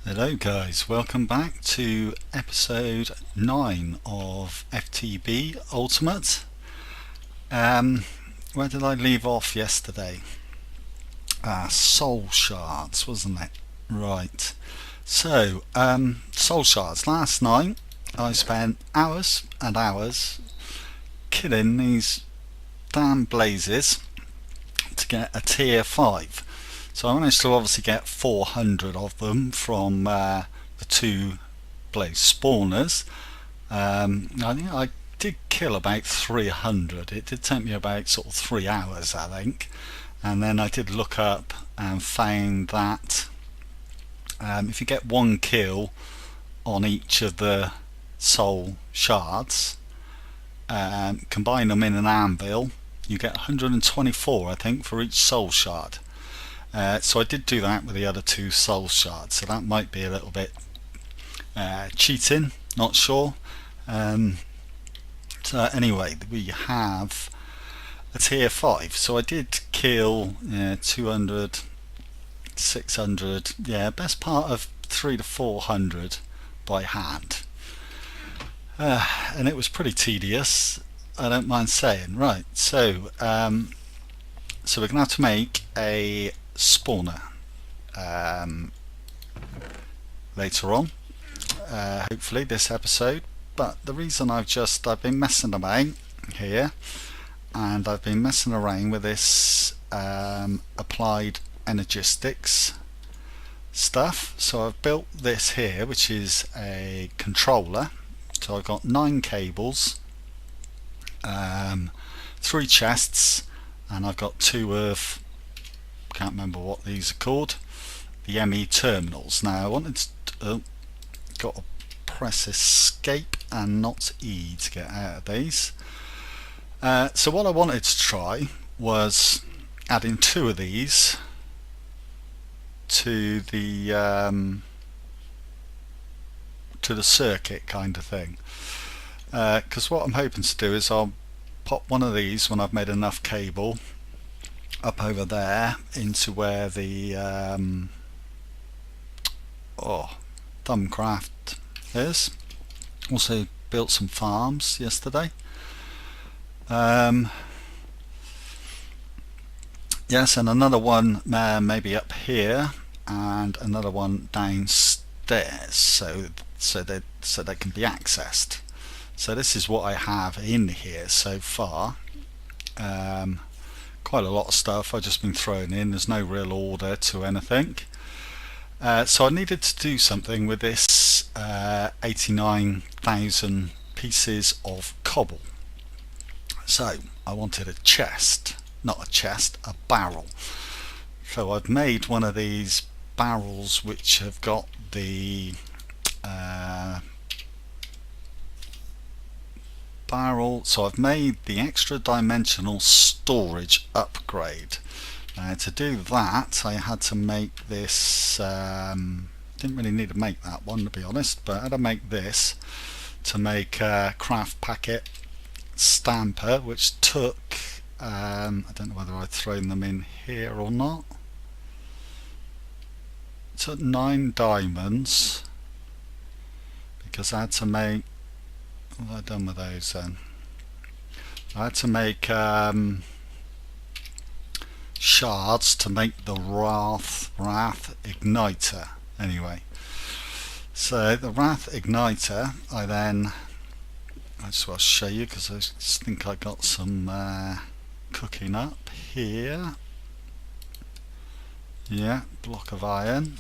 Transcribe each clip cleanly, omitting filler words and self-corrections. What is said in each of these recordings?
Hello guys, welcome back to episode 9 of FTB Ultimate. Where did I leave off yesterday? Soul shards, wasn't it? Right. So, soul shards. Last night I spent hours and hours killing these damn blazes to get a tier 5. So I managed to obviously get 400 of them from the two blaze spawners. I think I did kill about 300. It did take me about sort of 3 hours, I think. And then I did look up and found that if you get one kill on each of the soul shards, combine them in an anvil, you get 124, I think, for each soul shard. So I did do that with the other two soul shards, so that might be a little bit cheating, not sure. So anyway, we have a tier 5, so I did kill 200, 600, best part of 300 to 400 by hand, and it was pretty tedious, I don't mind saying. Right, so we're going to have to make a spawner later on, hopefully this episode. But the reason I've been messing about here, and I've been messing around with this applied energistics stuff. So I've built this here, which is a controller. So I've got 9 cables, 3 chests, and I've got 2 of, can't remember what these are called, the ME terminals. Now I wanted to got to press escape and not E to get out of these. So what I wanted to try was adding 2 of these to the circuit kind of thing, because what I'm hoping to do is I'll pop one of these when I've made enough cable up over there into where the Thumbcraft is. Also built some farms yesterday. Yes, and another one maybe up here, and another one downstairs, so they can be accessed. So this is what I have in here so far. Quite a lot of stuff I've just been throwing in. There's no real order to anything. So I needed to do something with this 89,000 pieces of cobble. So I wanted a chest, not a chest, a barrel. So I've made one of these barrels which have got the barrel. So I've made the extra dimensional storage upgrade. To do that I had to make this, didn't really need to make that one to be honest, but I had to make this to make a craft packet stamper, which took, I don't know whether I've thrown them in here or not, it took 9 diamonds, because I had to make, what have I done with those then? I had to make shards to make the wath igniter. Anyway, so the wath igniter, I just want to show you because I just think I got some cooking up here. Yeah, block of iron.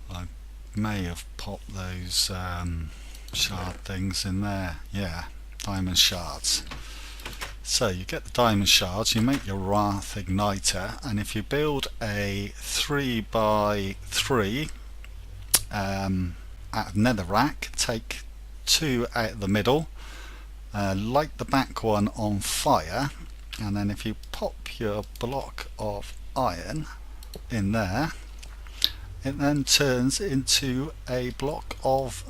I may have popped those shard things in there. Yeah, diamond shards. So you get the diamond shards, you make your wath igniter, and if you build a 3x3 out of netherrack, take 2 out of the middle, light the back one on fire, and then if you pop your block of iron in there, it then turns into a block of,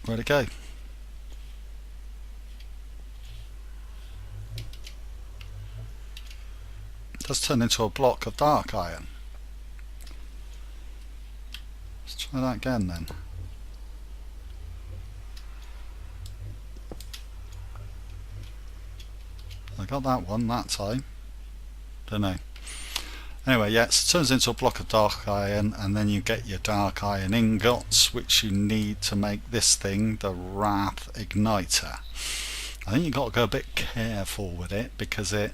where'd it go? does turn into a block of dark iron. Let's try that again then. I got that one that time. Don't know. Anyway, yes, it turns into a block of dark iron, and then you get your dark iron ingots, which you need to make this thing, the wath igniter. I think you've got to go a bit careful with it because it...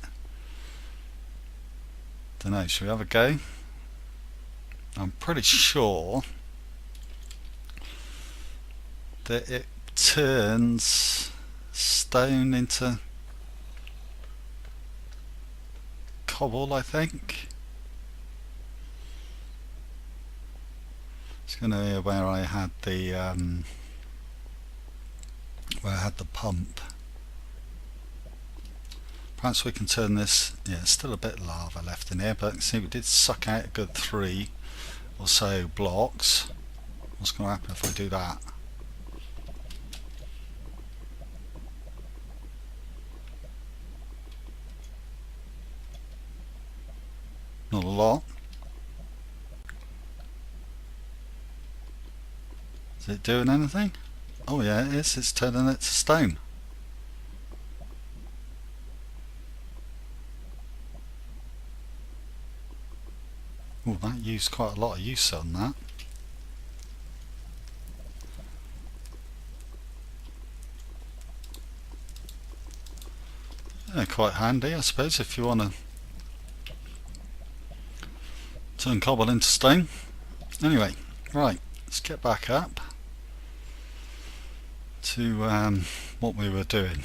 don't know, should we have a go? I'm pretty sure that it turns stone into cobble, I think. It's going to be where I had the pump. Perhaps we can turn this. Yeah, still a bit of lava left in here, but see, we did suck out a good 3 or so blocks. What's going to happen if I do that? Not a lot. Is it doing anything? Oh yeah, it is. It's turning it to stone. Oh, that used quite a lot of use on that. Yeah, quite handy, I suppose, if you want to turn cobble into stone. Anyway, right, let's get back up to what we were doing.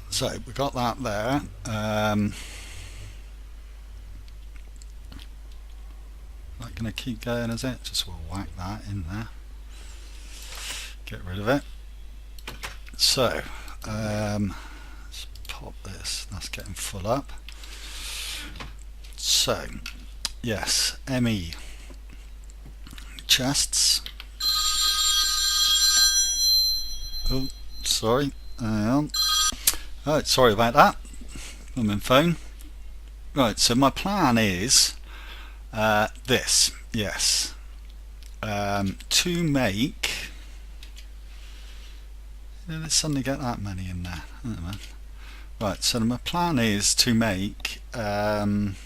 So we got that there. Not going to keep going, is it? Just we'll whack that in there. Get rid of it. So let's pop this. That's getting full up. So yes, ME chests. Oh, sorry. Hang on. Right, sorry about that. I'm in phone. Right, so my plan is this, yes, to make. Let's suddenly get that many in there. Right, so my plan is to make export.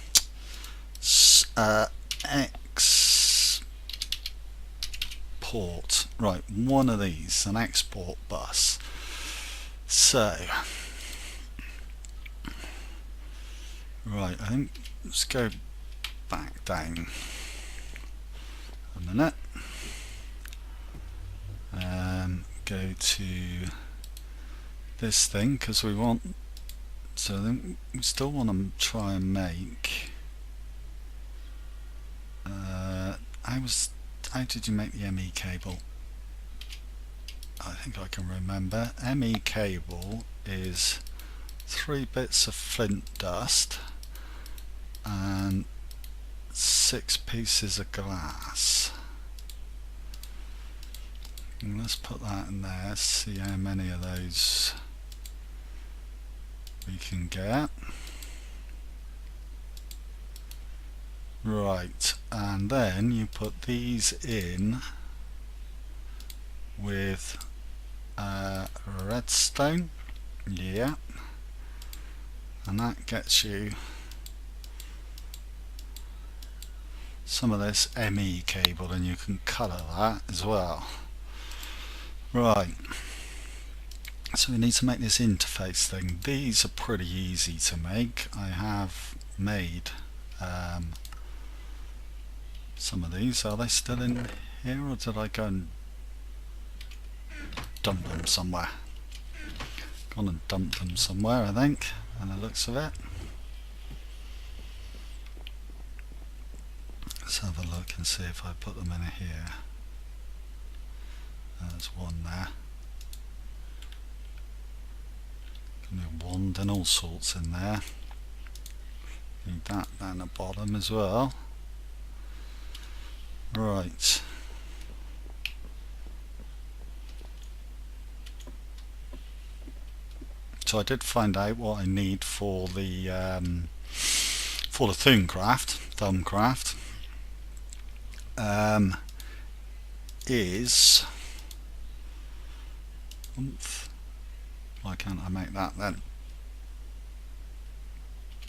Right, one of these, an export bus. So. Right, I think let's go back down a minute. Go to this thing because we want. So then we still want to try and make. How did you make the ME cable? I think I can remember. ME cable is 3 bits of flint dust and 6 pieces of glass. And let's put that in there, see how many of those we can get. Right, and then you put these in with redstone. Yeah, and that gets you some of this ME cable, and you can colour that as well. Right, so we need to make this interface thing. These are pretty easy to make. I have made some of these. Are they still in here, or did I go and dump them somewhere? Gone and dumped them somewhere, I think, and the looks of it. Let's have a look and see if I put them in here. There's one there. Got a wand and all sorts in there. Need that down the bottom as well. Right. So I did find out what I need for the Thumbcraft. Is why can't I make that then?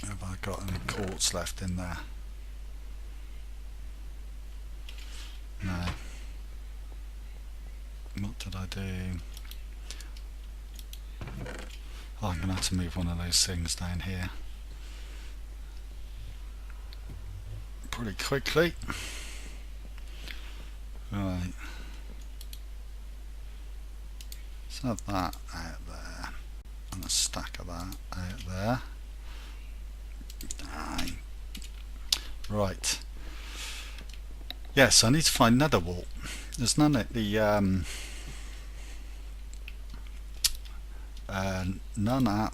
Have I got any quartz left in there? No. What did I do? Oh, I'm going to have to move one of those things down here pretty quickly. Right. Let's have that out there and a stack of that out there. Aye. Right. Yes, I need to find nether wart. There's none at the none at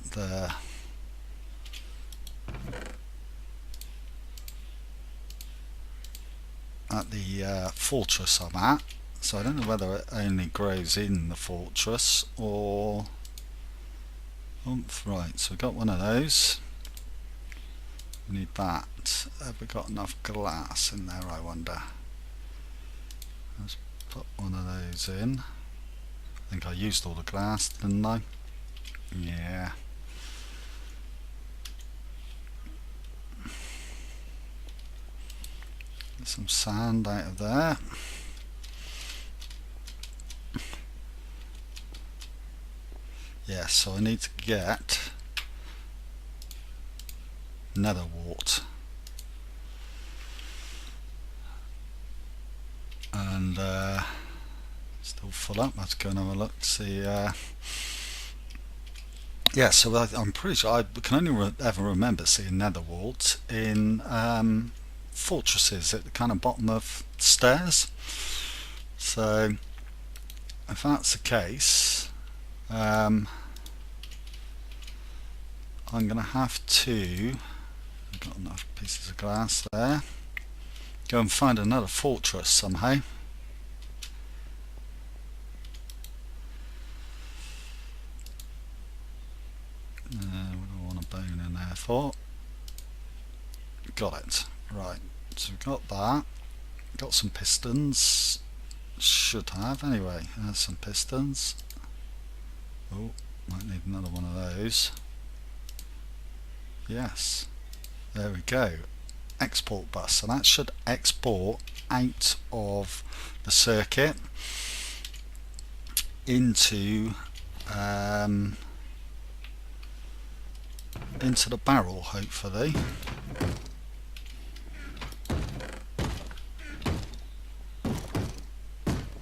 the fortress I'm at, so I don't know whether it only grows in the fortress or right, so we've got one of those. We need that. Have we got enough glass in there, I wonder? Let's put one of those in. I think I used all the glass, didn't I? Yeah. Get some sand out of there. Yeah, so I need to get nether wart. And still full up. Let's go and have a look. See. Yeah, so I'm pretty sure I can only ever remember seeing nether wart in fortresses at the kind of bottom of stairs. So if that's the case, I'm going to have to. I've got enough pieces of glass there. Go and find another fortress somehow. We don't want a bone in there for. Got it. Right. So we've got that. Got some pistons. Should have anyway. There's some pistons. Oh, might need another one of those. Yes. There we go. Export bus. So that should export out of the circuit into the barrel, hopefully.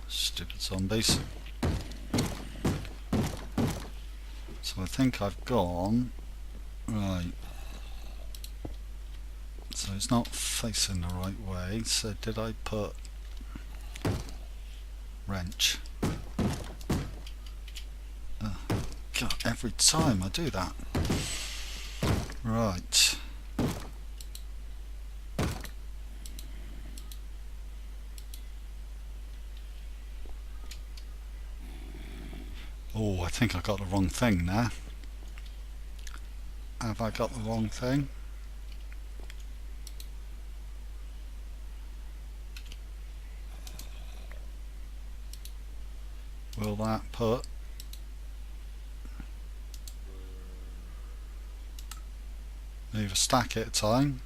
Stupid zombies. So I think I've gone right. So it's not facing the right way. So did I put wrench? God, every time I do that. Right. Oh, I think I got the wrong thing there. Have I got the wrong thing? Will that put move a stack at a time?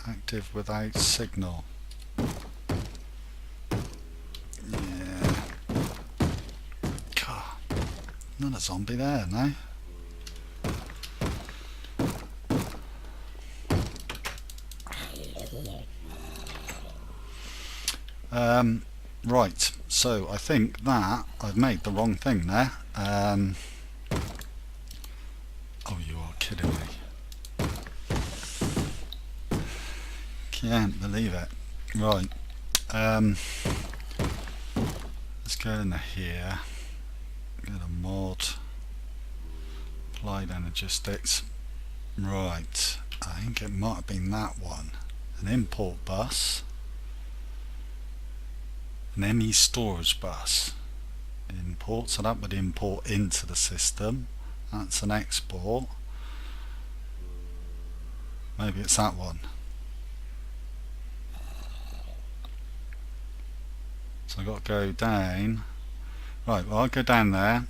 Active without signal. Yeah. God, another zombie there now. Right, so I think that I've made the wrong thing there. Oh, you are kidding me. Can't believe it. Right, let's go into here, go to mod, applied energistics. Right, I think it might have been that one. an import bus, an ME storage bus. Import, so that would import into the system. That's an export. Maybe it's that one. So I've got to go down. Right, well I'll go down there,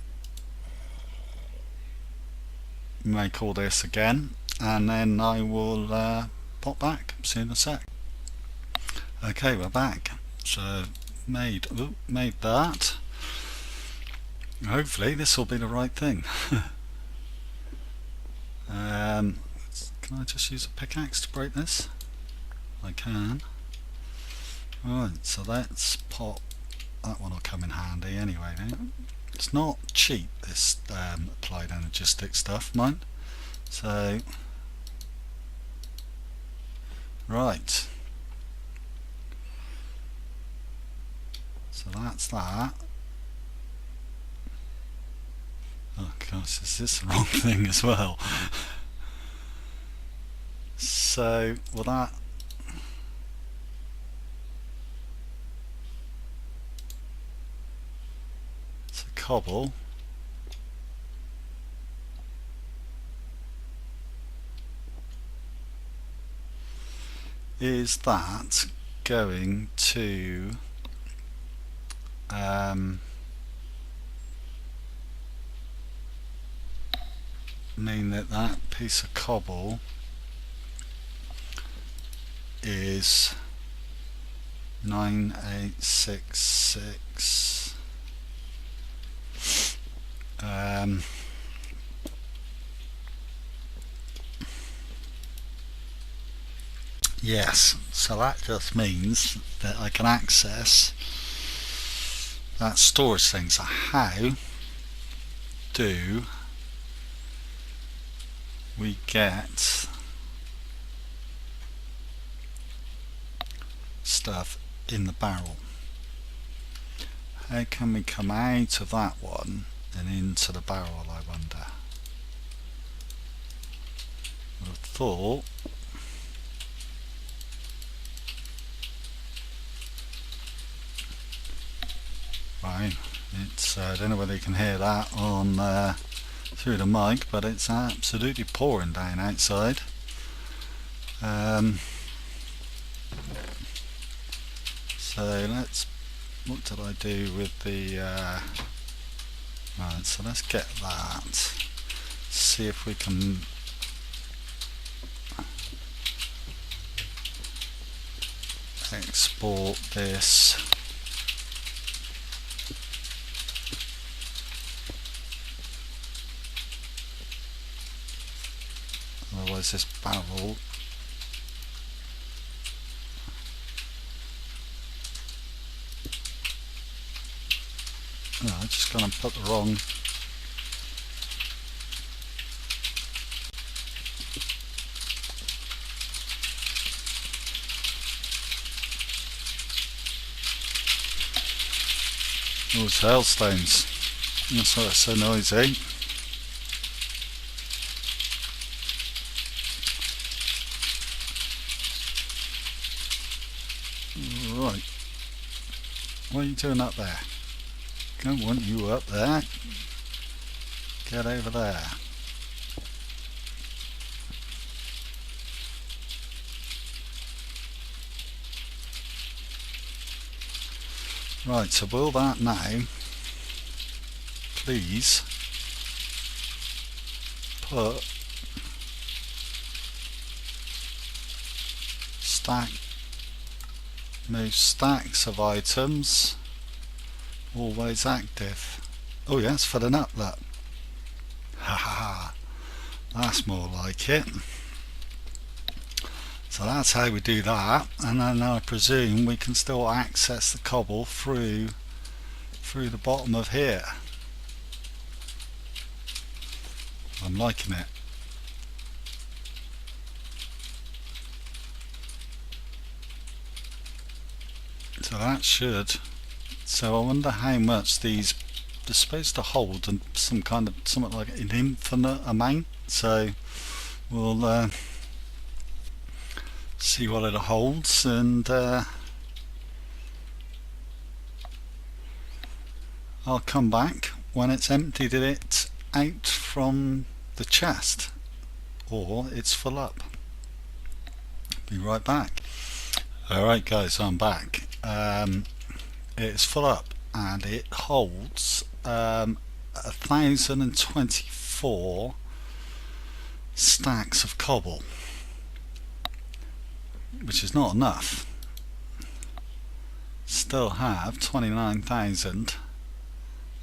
make all this again, and then I will pop back, see you in a sec. Okay, we're back. So made that. Hopefully this will be the right thing. Can I just use a pickaxe to break this? I can. Right, so let's pop, that one will come in handy anyway now. It's not cheap, this applied energistics stuff, mind. So, right. So that's that. Oh gosh, is this the wrong thing as well? So, well that... It's a cobble. Is that going to... mean that that piece of cobble is 9866 yes, so that just means that I can access that storage thing. So how do we get stuff in the barrel? How can we come out of that one and into the barrel, I wonder? I would have thought right, it's I don't know whether you can hear that on through the mic, but it's absolutely pouring down outside. So let's, what did I do with the right, so let's get that, see if we can export this. Otherwise this barrel I just gonna put the wrong those hailstones. That's why it's so noisy. Right, what are you doing up there? Don't want you up there. Get over there. Right, so will that now please put move stacks of items always active. Oh yeah, it's filling up, look. Ha ha ha. That's more like it. So that's how we do that, and then I presume we can still access the cobble through the bottom of here. I'm liking it. So that should. So I wonder how much they're supposed to hold, and something like an infinite amount. So we'll see see what it holds, and I'll come back when it's emptied it out from the chest, or it's full up. Be right back. Alright guys, I'm back. It's full up and it holds 1024 stacks of cobble, which is not enough. Still have 29,000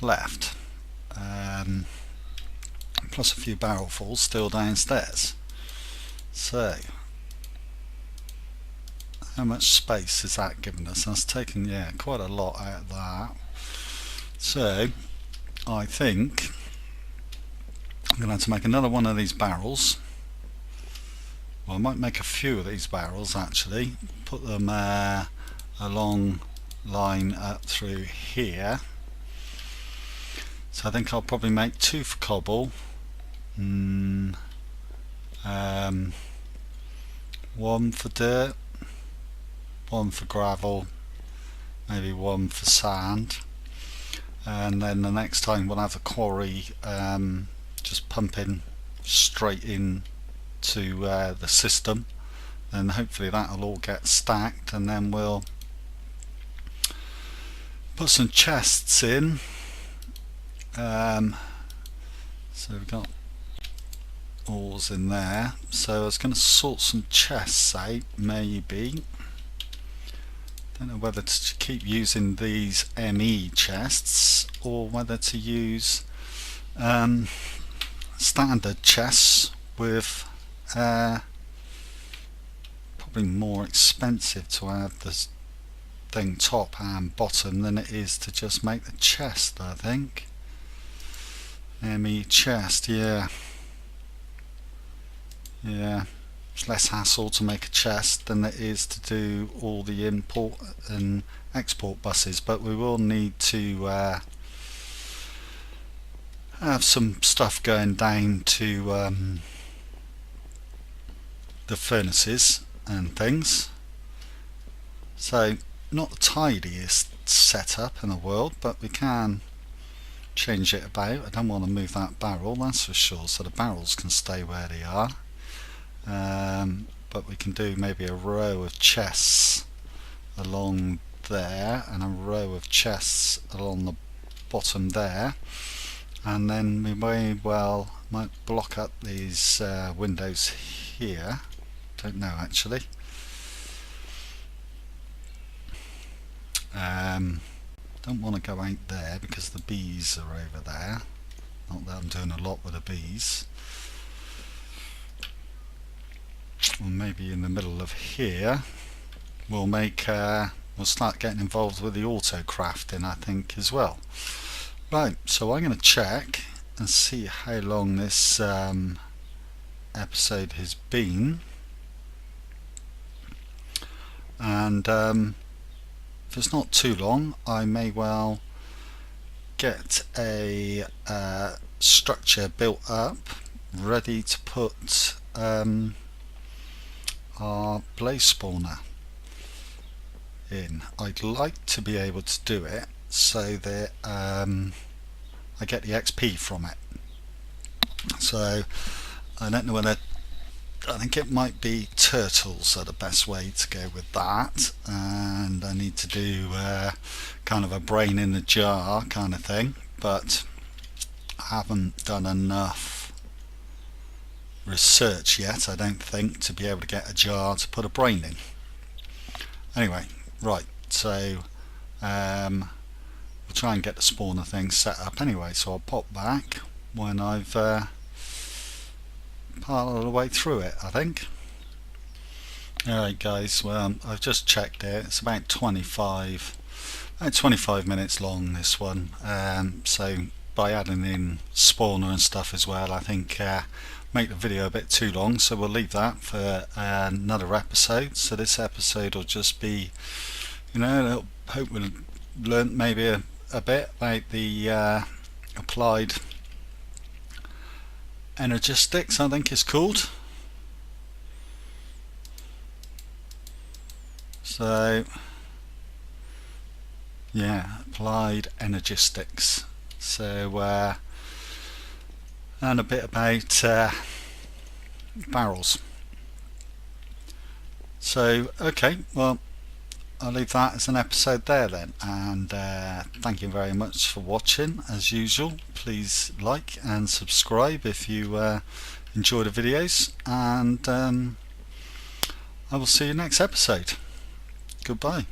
left, plus a few barrelfuls still downstairs. So how much space is that giving us? That's taken, yeah, quite a lot out of that. So I think I'm going to have to make another one of these barrels. Well, I might make a few of these barrels actually, put them a long line up through here. So I think I'll probably make 2 for cobble, 1 for dirt, 1 for gravel, maybe 1 for sand, and then the next time we'll have a quarry just pumping straight in to the system, and hopefully that'll all get stacked, and then we'll put some chests in. So we've got ores in there, so I was going to sort some chests out, maybe. Don't know whether to keep using these ME chests or whether to use standard chests with probably more expensive to have this thing top and bottom than it is to just make the chest, I think. ME chest, yeah, it's less hassle to make a chest than it is to do all the import and export buses, but we will need to have some stuff going down to the furnaces and things. So not the tidiest setup in the world, but we can change it about. I don't want to move that barrel, that's for sure, so the barrels can stay where they are. But we can do maybe a row of chests along there and a row of chests along the bottom there, and then we might block up these windows here. Don't know actually. Don't want to go out there because the bees are over there. Not that I'm doing a lot with the bees. Or maybe in the middle of here we'll start getting involved with the auto crafting, I think, as well. Right, so I'm going to check and see how long this episode has been, and if it's not too long I may well get a structure built up ready to put our blaze spawner in. I'd like to be able to do it so that I get the XP from it. So I don't know whether, I think it might be turtles are the best way to go with that, and I need to do kind of a brain in the jar kind of thing, but I haven't done enough research yet, I don't think, to be able to get a jar to put a brain in. Anyway, right, so we'll try and get the spawner thing set up anyway, so I'll pop back when I've part of the way through it, I think. Alright guys, well, I've just checked it, it's about 25 minutes long, this one, so by adding in spawner and stuff as well, I think make the video a bit too long, so we'll leave that for another episode. So this episode will just be, you know, I hope we'll learn maybe a bit about the applied energistics, I think it's called. So yeah, applied energistics. So and a bit about barrels. So okay, well, I'll leave that as an episode there then, and thank you very much for watching. As usual, please like and subscribe if you enjoy the videos, and I will see you next episode. Goodbye.